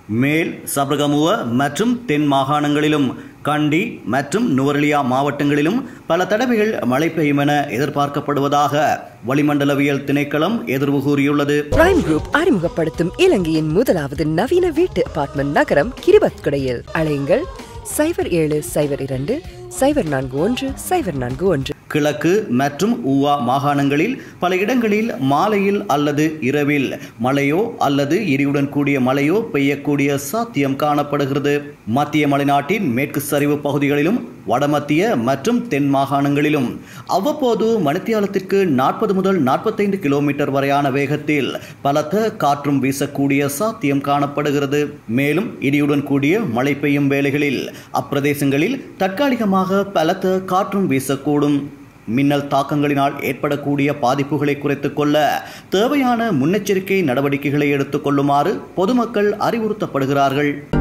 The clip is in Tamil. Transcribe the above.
மேல் சபரகமுவ மற்றும் தென் மாகாணங்களிலும் கண்டி மற்றும் நுவரெலியா மாவட்டங்களிலும் பல தடவைகள் மழை பெய்யும் என எதிர்பார்க்கப்படுவதாக வளிமண்டலவியல் திணைக்களம் எதிர்வு கூறியுள்ளது. பிரைம் குரூப் அறிமுகப்படுத்தும் இலங்கையின் முதலாவது நவீன வீட்டு அபார்ட்மெண்ட் நகரம் கிரிபத்குடையில். அழையுங்கள் 0772041041. கிழக்கு மற்றும் ஊவா மாகாணங்களில் பல இடங்களில் மாலையில் அல்லது இரவில் மழையோ அல்லது இடியுடன் கூடிய மழையோ பெய்யக்கூடிய சாத்தியம் காணப்படுகிறது. மத்திய மலைநாட்டின் மேற்கு சரிவு பகுதிகளிலும் வடமத்திய மற்றும் தென் மாகாணங்களிலும் அவ்வப்போது மணித்தியாலத்திற்கு 40 முதல் 45 கிலோமீட்டர் வரையான வேகத்தில் பலத்த காற்றும் வீசக்கூடிய சாத்தியம் காணப்படுகிறது. மேலும் இடியுடன் கூடிய மழை பெய்யும் வேளைகளில் அப்பிரதேசங்களில் தற்காலிகமாக பலத்த காற்றும் வீசக்கூடும். மின்னல் தாக்கங்களினால் ஏற்படக்கூடிய பாதிப்புகளை குறைத்துக் கொள்ள தேவையான முன்னெச்சரிக்கை நடவடிக்கைகளை எடுத்துக் கொள்ளுமாறு பொதுமக்கள் அறிவுறுத்தப்படுகிறார்கள்.